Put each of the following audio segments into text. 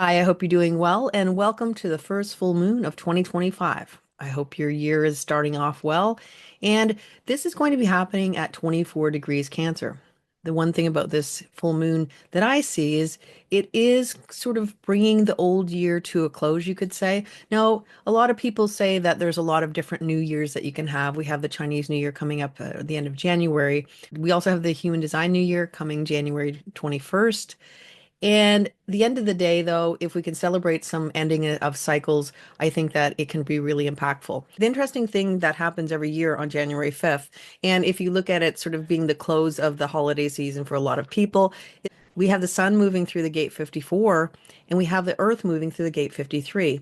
Hi, I hope you're doing well, and welcome to the first full moon of 2025. I hope your year is starting off well, and this is going to be happening at 24 degrees Cancer. The one thing about this full moon that I see is it is sort of bringing the old year to a close, you could say. Now, a lot of people say that there's a lot of different New Years that you can have. We have the Chinese New Year coming up at the end of January. We also have the Human Design New Year coming January 21st. And the end of the day, though, if we can celebrate some ending of cycles, I think that it can be really impactful. The interesting thing that happens every year on January 5th, and if you look at it sort of being the close of the holiday season for a lot of people, we have the sun moving through the gate 54 and we have the earth moving through the gate 53.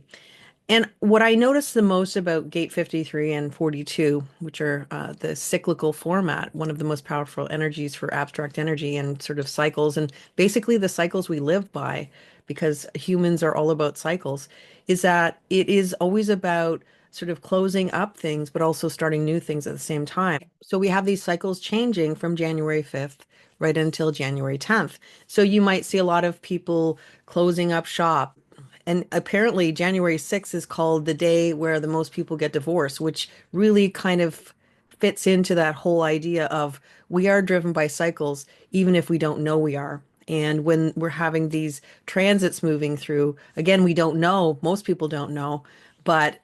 And what I noticed the most about Gate 53 and 42, which are the cyclical format, one of the most powerful energies for abstract energy and sort of cycles, and basically the cycles we live by, because humans are all about cycles, is that it is always about sort of closing up things, but also starting new things at the same time. So we have these cycles changing from January 5th right until January 10th. So you might see a lot of people closing up shop. And apparently, January 6th is called the day where the most people get divorced, which really kind of fits into that whole idea of we are driven by cycles, even if we don't know we are. And when we're having these transits moving through, again, we don't know, most people don't know, but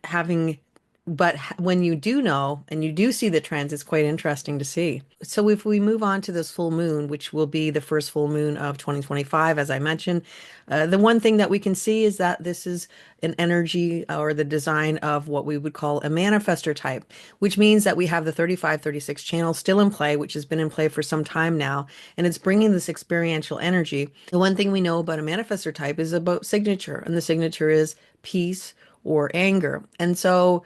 when you do know and you do see the trends, it's quite interesting to see. So if we move on to this full moon, which will be the first full moon of 2025, as I mentioned, the one thing that we can see is that this is an energy or the design of what we would call a manifestor type, which means that we have the 3536 channel still in play, which has been in play for some time now, and it's bringing this experiential energy. The one thing we know about a manifestor type is about signature, and the signature is peace or anger. And so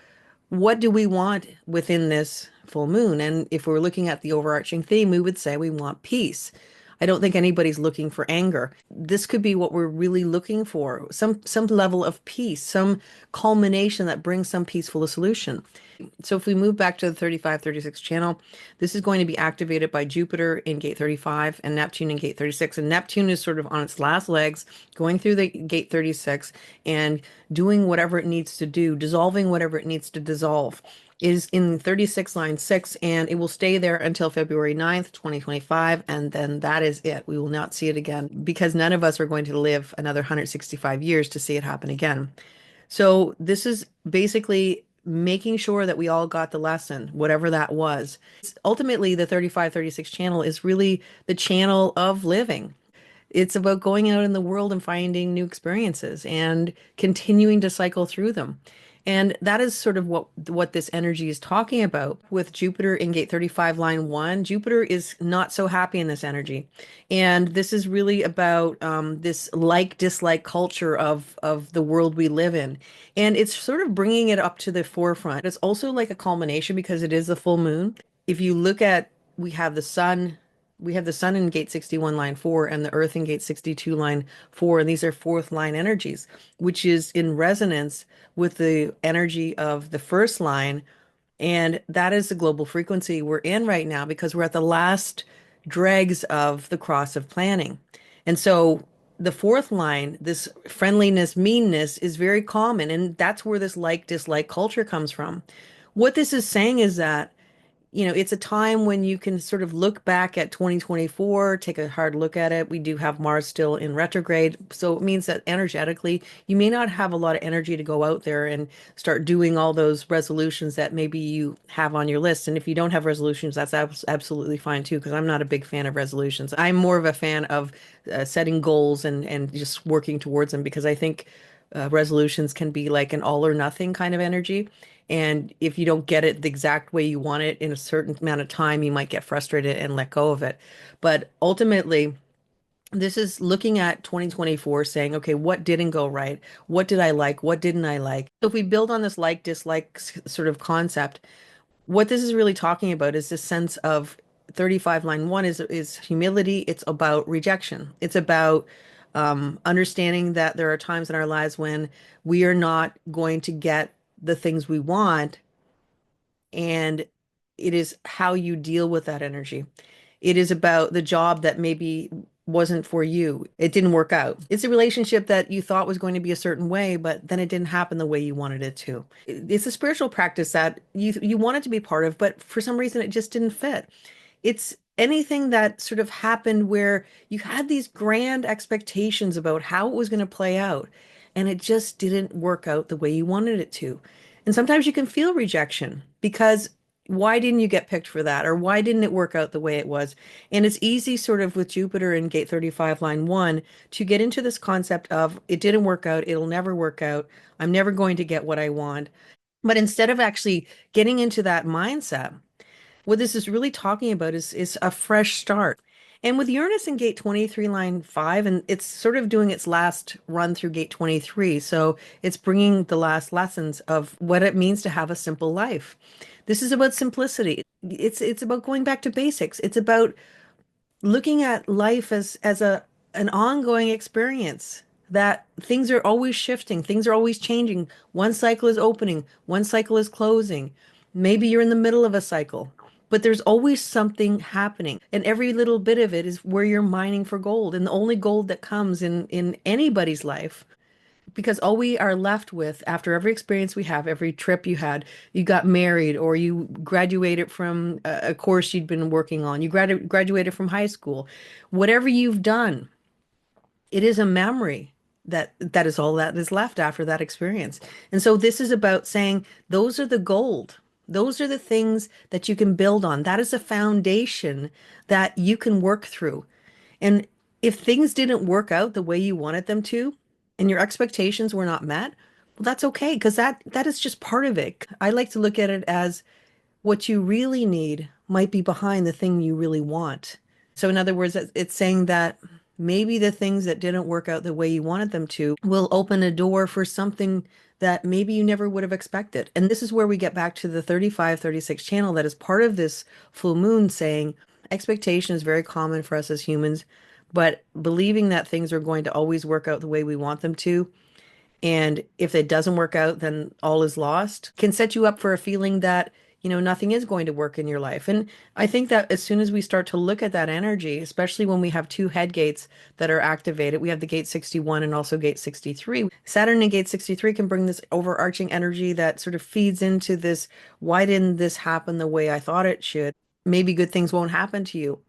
what do we want within this full moon? And if we're looking at the overarching theme, we would say we want peace. I don't think anybody's looking for anger. This could be what we're really looking for, some level of peace, some culmination that brings some peaceful solution. So if we move back to the 3536 channel, this is going to be activated by Jupiter in gate 35 and Neptune in gate 36. And Neptune is sort of on its last legs, going through the gate 36 and doing whatever it needs to do, dissolving whatever it needs to dissolve. Is in 36 line 6 and it will stay there until February 9th, 2025, and then that is it. We will not see it again because none of us are going to live another 165 years to see it happen again. So this is basically making sure that we all got the lesson, whatever that was. Ultimately, the 3536 channel is really the channel of living. It's about going out in the world and finding new experiences and continuing to cycle through them. And that is sort of what this energy is talking about. With Jupiter in gate 35 line 1, Jupiter is not so happy in this energy. And this is really about this like dislike culture of the world we live in. And it's sort of bringing it up to the forefront. It's also like a culmination because it is the full moon. If you look at, we have the sun we have the sun in gate 61 line 4 and the earth in gate 62 line 4, and these are fourth line energies, which is in resonance with the energy of the first line. And that is the global frequency we're in right now because we're at the last dregs of the cross of planning. And so the fourth line, this friendliness, meanness, is very common, and that's where this like dislike culture comes from. What this is saying is that it's a time when you can sort of look back at 2024, take a hard look at it. We do have Mars still in retrograde. So it means that energetically, you may not have a lot of energy to go out there and start doing all those resolutions that maybe you have on your list. And if you don't have resolutions, that's absolutely fine too, because I'm not a big fan of resolutions. I'm more of a fan of setting goals and just working towards them because I think resolutions can be like an all or nothing kind of energy. And if you don't get it the exact way you want it in a certain amount of time, you might get frustrated and let go of it. But ultimately, this is looking at 2024 saying, okay, what didn't go right? What did I like? What didn't I like? So if we build on this like dislike sort of concept, what this is really talking about is this sense of 35 line 1 is humility. It's about rejection. It's about understanding that there are times in our lives when we are not going to get the things we want, and it is how you deal with that energy. It is about the job that maybe wasn't for you. It didn't work out. It's a relationship that you thought was going to be a certain way, but then it didn't happen the way you wanted it to. It's a spiritual practice that you wanted to be part of, but for some reason it just didn't fit. It's anything that sort of happened where you had these grand expectations about how it was going to play out, and it just didn't work out the way you wanted it to. And sometimes you can feel rejection because why didn't you get picked for that? Or why didn't it work out the way it was? And it's easy, sort of, with Jupiter in gate 35, line one, to get into this concept of it didn't work out, it'll never work out, I'm never going to get what I want. But instead of actually getting into that mindset, what this is really talking about is a fresh start. And with Uranus in gate 23, line 5, and it's sort of doing its last run through gate 23. So it's bringing the last lessons of what it means to have a simple life. This is about simplicity. It's about going back to basics. It's about looking at life as a an ongoing experience, that things are always shifting, things are always changing. One cycle is opening, one cycle is closing. Maybe you're in the middle of a cycle, but there's always something happening, and every little bit of it is where you're mining for gold. And the only gold that comes in anybody's life, because all we are left with after every experience we have, every trip you had, you got married or you graduated from a course you'd been working on, you graduated from high school, whatever you've done, it is a memory. That is all that is left after that experience. And so this is about saying those are the gold. Those are the things that you can build on. That is a foundation that you can work through. And if things didn't work out the way you wanted them to, and your expectations were not met, well, that's okay, because that is just part of it. I like to look at it as what you really need might be behind the thing you really want. So in other words, it's saying that maybe the things that didn't work out the way you wanted them to will open a door for something that maybe you never would have expected. And this is where we get back to the 35-36 channel that is part of this full moon, saying expectation is very common for us as humans, but believing that things are going to always work out the way we want them to, and if it doesn't work out, then all is lost, can set you up for a feeling that, nothing is going to work in your life. And I think that as soon as we start to look at that energy, especially when we have two head gates that are activated, we have the gate 61 and also gate 63. Saturn in gate 63 can bring this overarching energy that sort of feeds into this, why didn't this happen the way I thought it should? Maybe good things won't happen to you.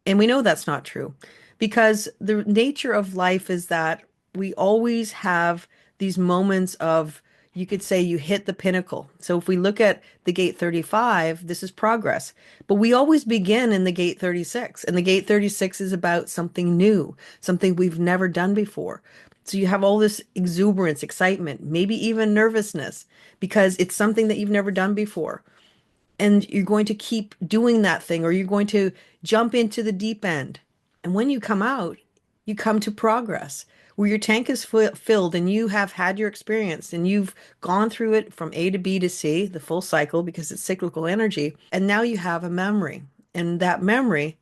And we know that's not true, because the nature of life is that we always have these moments of, you could say, you hit the pinnacle. So if we look at the gate 35, this is progress. But we always begin in the gate 36. And the gate 36 is about something new, something we've never done before. So you have all this exuberance, excitement, maybe even nervousness, because it's something that you've never done before, and you're going to keep doing that thing, or you're going to jump into the deep end. And when you come out, you come to progress where your tank is filled and you have had your experience and you've gone through it from A to B to C, the full cycle, because it's cyclical energy. And now you have a memory, and that memory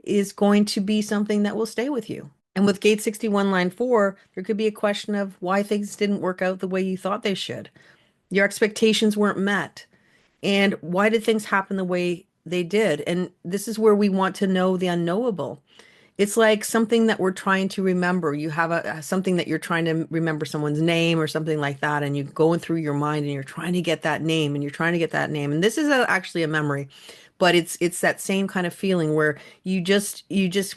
is going to be something that will stay with you. And with gate 61, line 4, there could be a question of why things didn't work out the way you thought they should. Your expectations weren't met. And why did things happen the way they did? And this is where we want to know the unknowable. It's like something that we're trying to remember. You have something that you're trying to remember, someone's name or something like that, and you're going through your mind and you're trying to get that name and you're trying to get that name. And this is actually a memory, but it's that same kind of feeling where you just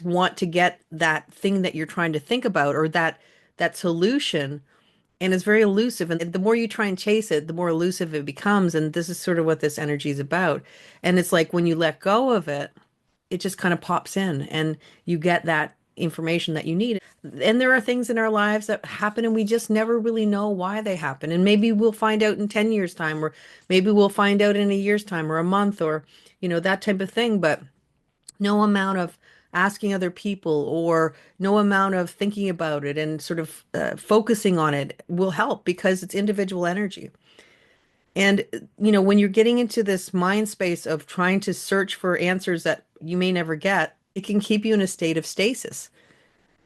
want to get that thing that you're trying to think about, or that solution, and it's very elusive. And the more you try and chase it, the more elusive it becomes. And this is sort of what this energy is about. And it's like when you let go of it, it just kind of pops in and you get that information that you need. And there are things in our lives that happen and we just never really know why they happen. And maybe we'll find out in 10 years' time, or maybe we'll find out in a year's time or a month, or, that type of thing. But no amount of asking other people or no amount of thinking about it and sort of focusing on it will help, because it's individual energy. And, when you're getting into this mind space of trying to search for answers that you may never get, it can keep you in a state of stasis.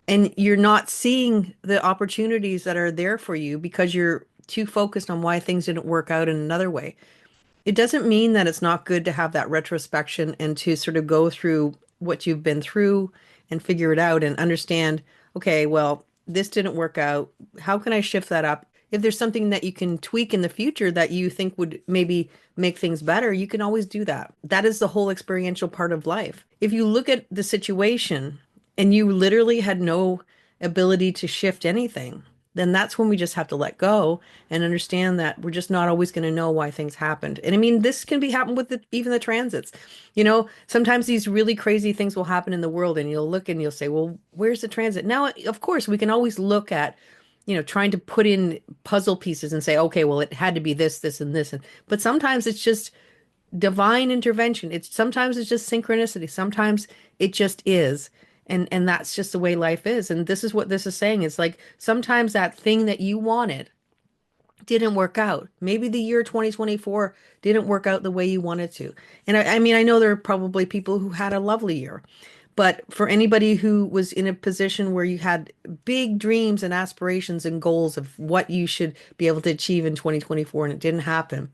And you're not seeing the opportunities that are there for you because you're too focused on why things didn't work out in another way. It doesn't mean that it's not good to have that retrospection and to sort of go through what you've been through and figure it out and understand, okay, well, this didn't work out. How can I shift that up? If there's something that you can tweak in the future that you think would maybe make things better, you can always do that. That is the whole experiential part of life. If you look at the situation and you literally had no ability to shift anything, then that's when we just have to let go and understand that we're just not always going to know why things happened. And I mean, this can be happen with even the transits. Sometimes these really crazy things will happen in the world and you'll look and you'll say, well, where's the transit? Now, of course, we can always look at, trying to put in puzzle pieces and say, okay, well, it had to be this, this, and this. But sometimes it's just divine intervention. Sometimes it's just synchronicity. Sometimes it just is. And that's just the way life is. And this is what this is saying. It's like sometimes that thing that you wanted didn't work out. Maybe the year 2024 didn't work out the way you wanted to. And I mean, I know there are probably people who had a lovely year, but for anybody who was in a position where you had big dreams and aspirations and goals of what you should be able to achieve in 2024 and it didn't happen,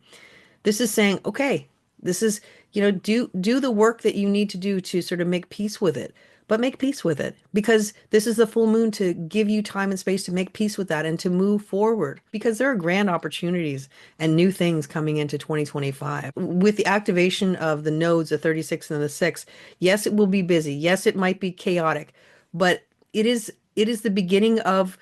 this is saying, okay, this is, do the work that you need to do to sort of make peace with it. But make peace with it because this is the full moon to give you time and space to make peace with that and to move forward because there are grand opportunities and new things coming into 2025. With the activation of the nodes, the 36 and the 6, yes, it will be busy. Yes, it might be chaotic, but it is the beginning of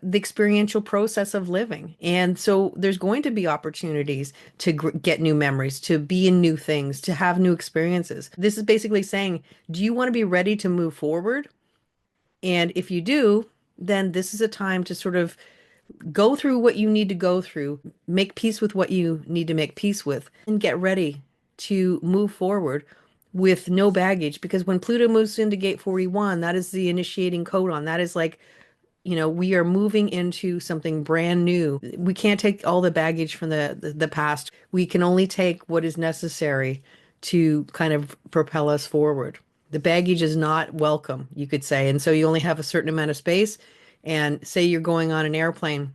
the experiential process of living. And so there's going to be opportunities to get new memories, to be in new things, to have new experiences. This is basically saying, do you want to be ready to move forward? And if you do, then this is a time to sort of go through what you need to go through, make peace with what you need to make peace with, and get ready to move forward with no baggage. Because when Pluto moves into gate 41, that is the initiating codon. That is like, we are moving into something brand new. We can't take all the baggage from the past. We can only take what is necessary to kind of propel us forward. The baggage is not welcome, you could say. And so you only have a certain amount of space. And say you're going on an airplane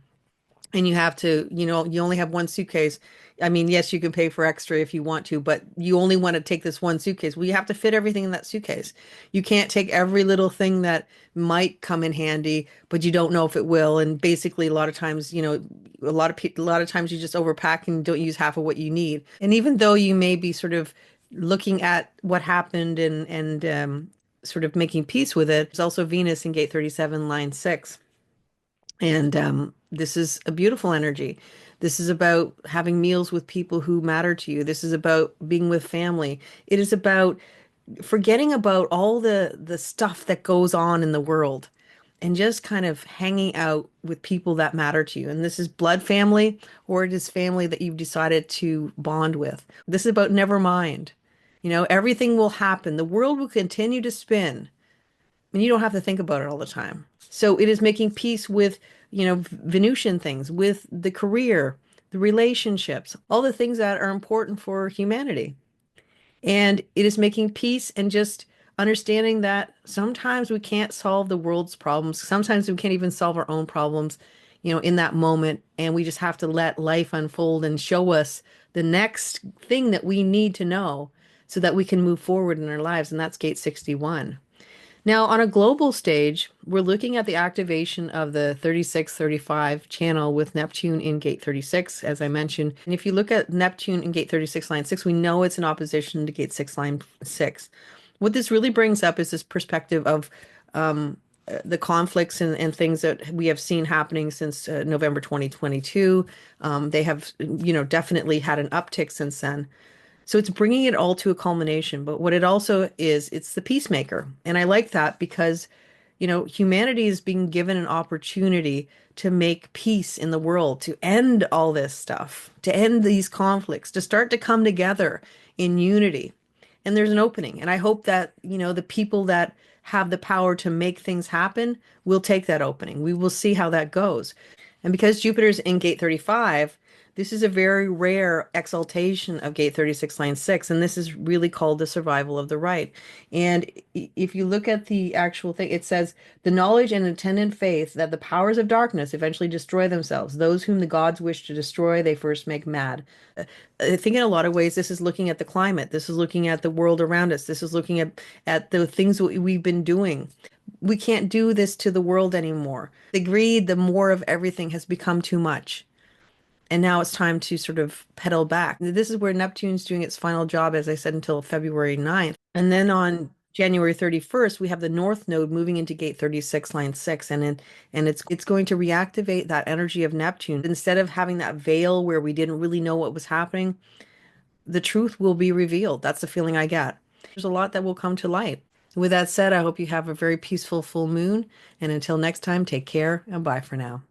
and you have to, you only have one suitcase. I mean, yes, you can pay for extra if you want to, but you only want to take this one suitcase. Well, you have to fit everything in that suitcase. You can't take every little thing that might come in handy, but you don't know if it will. And basically, a lot of times, a lot of times you just overpack and don't use half of what you need. And even though you may be sort of looking at what happened and sort of making peace with it, there's also Venus in gate 37, line 6. And this is a beautiful energy. This is about having meals with people who matter to you. This is about being with family. It is about forgetting about all the stuff that goes on in the world and just kind of hanging out with people that matter to you. And this is blood family or it is family that you've decided to bond with. This is about never mind. Everything will happen. The world will continue to spin and you don't have to think about it all the time. So it is making peace with, Venusian things, with the career, the relationships, all the things that are important for humanity. And it is making peace and just understanding that sometimes we can't solve the world's problems. Sometimes we can't even solve our own problems, in that moment. And we just have to let life unfold and show us the next thing that we need to know so that we can move forward in our lives. And that's gate 61. Now, on a global stage, we're looking at the activation of the 3635 channel with Neptune in gate 36, as I mentioned. And if you look at Neptune in gate 36, line 6, we know it's in opposition to gate 6, line 6. What this really brings up is this perspective of the conflicts and things that we have seen happening since November 2022. They have, definitely had an uptick since then. So it's bringing it all to a culmination. But what it also is, it's the peacemaker. And I like that because, humanity is being given an opportunity to make peace in the world, to end all this stuff, to end these conflicts, to start to come together in unity. And there's an opening. And I hope that, the people that have the power to make things happen will take that opening. We will see how that goes. And because Jupiter's in gate 35, This is a very rare exaltation of gate 36, line 6, and this is really called the survival of the right. And if you look at the actual thing, it says the knowledge and attendant faith that the powers of darkness eventually destroy themselves. Those whom the gods wish to destroy, they first make mad. I think in a lot of ways, this is looking at the climate. This is looking at the world around us. This is looking at the things that we've been doing. We can't do this to the world anymore. The greed, the more of everything has become too much. And now it's time to sort of pedal back. This is where Neptune's doing its final job, as I said, until February 9th. And then on January 31st, we have the North Node moving into gate 36, line 6, and it's going to reactivate that energy of Neptune. Instead of having that veil where we didn't really know what was happening, the truth will be revealed. That's the feeling I get. There's a lot that will come to light. With that said, I hope you have a very peaceful full moon. And until next time, take care and bye for now.